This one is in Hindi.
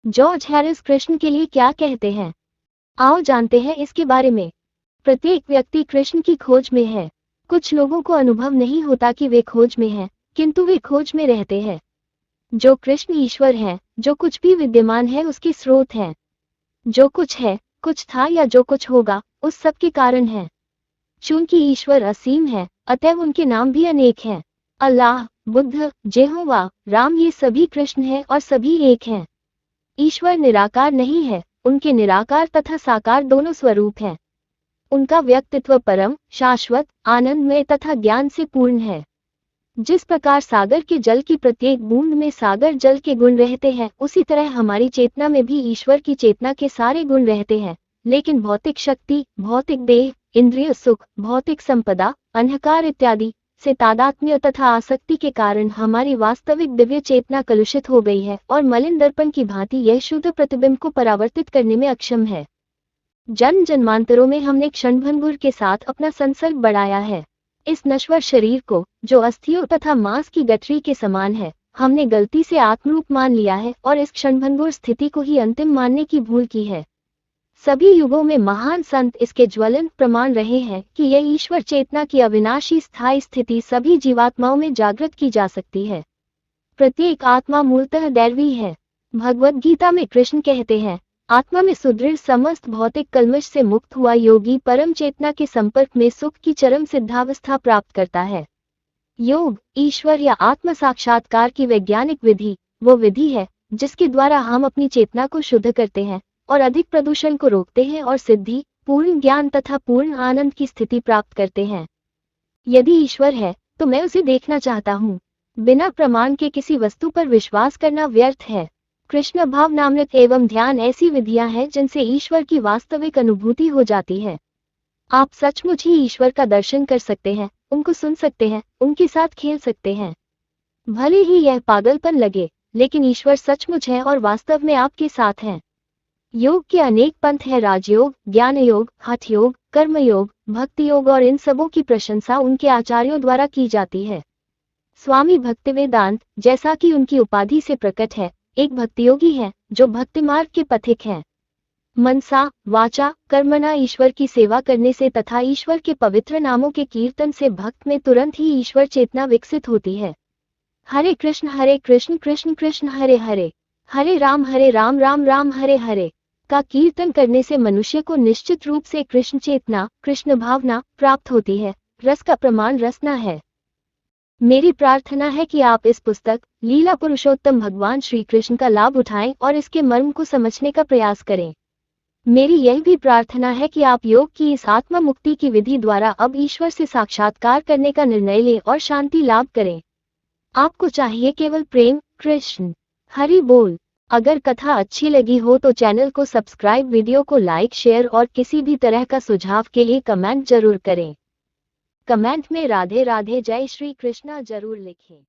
जॉर्ज हैरिस कृष्ण के लिए क्या कहते हैं? आओ जानते हैं इसके बारे में। प्रत्येक व्यक्ति कृष्ण की खोज में है। कुछ लोगों को अनुभव नहीं होता कि वे खोज में हैं, किंतु वे खोज में रहते हैं। जो कृष्ण ईश्वर है, जो कुछ भी विद्यमान है उसके स्रोत हैं। जो कुछ है, कुछ था या जो कुछ होगा, उस सब के कारण है। चूंकि ईश्वर असीम है, अतएव उनके नाम भी अनेक हैं। अल्लाह, बुद्ध, यहोवा, राम, ये सभी कृष्ण हैं और सभी एक हैं। ईश्वर निराकार नहीं है, उनके निराकार तथा साकार दोनों स्वरूप हैं। उनका व्यक्तित्व परम, शाश्वत, आनंदमय तथा ज्ञान से पूर्ण है। जिस प्रकार सागर के जल की प्रत्येक बूंद में सागर जल के गुण रहते हैं, उसी तरह हमारी चेतना में भी ईश्वर की चेतना के सारे गुण रहते हैं। लेकिन भौतिक शक्ति, भौतिक देह, इंद्रिय सुख, भौतिक संपदा, अंधकार इत्यादि से तादात्म्य तथा आसक्ति के कारण हमारी वास्तविक दिव्य चेतना कलुषित हो गई है और मलिन दर्पण की भांति यह शुद्ध प्रतिबिंब को परावर्तित करने में अक्षम है। जन्म जन्मांतरों में हमने क्षणभंगुर के साथ अपना संसर्ग बढ़ाया है। इस नश्वर शरीर को, जो अस्थियों तथा मांस की गठरी के समान है, हमने गलती से आत्मरूप मान लिया है और इस क्षणभंगुर स्थिति को ही अंतिम मानने की भूल की है। सभी युगों में महान संत इसके ज्वलंत प्रमाण रहे हैं कि यह ईश्वर चेतना की अविनाशी स्थायी स्थिति सभी जीवात्माओं में जागृत की जा सकती है। प्रत्येक आत्मा मूलतः दैवी है। भगवद गीता में कृष्ण कहते हैं, आत्मा में सुदृढ़ समस्त भौतिक कल्मश से मुक्त हुआ योगी परम चेतना के संपर्क में सुख की चरम सिद्धावस्था प्राप्त करता है। योग, ईश्वर या आत्म साक्षात्कार की वैज्ञानिक विधि वो विधि है जिसके द्वारा हम अपनी चेतना को शुद्ध करते हैं और अधिक प्रदूषण को रोकते हैं और सिद्धि, पूर्ण ज्ञान तथा पूर्ण आनंद की स्थिति प्राप्त करते हैं। यदि ईश्वर है तो मैं उसे देखना चाहता हूँ। बिना प्रमाण के किसी वस्तु पर विश्वास करना व्यर्थ है। कृष्ण भावनामृत एवं ध्यान ऐसी विधियां हैं जिनसे ईश्वर की वास्तविक अनुभूति हो जाती है। आप सचमुच ही ईश्वर का दर्शन कर सकते हैं, उनको सुन सकते हैं, उनके साथ खेल सकते हैं। भले ही यह पागलपन लगे, लेकिन ईश्वर सचमुच है और वास्तव में आपके साथ हैं। योग के अनेक पंथ हैं, राजयोग, ज्ञान योग, हठ योग, कर्म योग, भक्ति योग, और इन सबों की प्रशंसा उनके आचार्यों द्वारा की जाती है। स्वामी भक्तिवेदांत, जैसा कि उनकी उपाधि से प्रकट है, एक भक्तियोगी है जो भक्ति मार्ग के पथिक हैं। मनसा, वाचा, कर्मणा ईश्वर की सेवा करने से तथा ईश्वर के पवित्र नामों के कीर्तन से भक्त में तुरंत ही ईश्वर चेतना विकसित होती है। हरे कृष्ण कृष्ण कृष्ण हरे हरे, हरे राम राम राम हरे हरे का कीर्तन करने से मनुष्य को निश्चित रूप से कृष्ण चेतना, कृष्ण भावना प्राप्त होती है। रस का प्रमाण रसना है। मेरी प्रार्थना है कि आप इस पुस्तक लीला पुरुषोत्तम भगवान श्री कृष्ण का लाभ उठाएं और इसके मर्म को समझने का प्रयास करें। मेरी यह भी प्रार्थना है कि आप योग की इस आत्मा मुक्ति की विधि द्वारा अब ईश्वर से साक्षात्कार करने का निर्णय लें और शांति लाभ करें। आपको चाहिए केवल प्रेम। कृष्ण हरि बोल। अगर कथा अच्छी लगी हो तो चैनल को सब्सक्राइब, वीडियो को लाइक, शेयर और किसी भी तरह का सुझाव के लिए कमेंट जरूर करें। कमेंट में राधे राधे, जय श्री कृष्णा जरूर लिखें।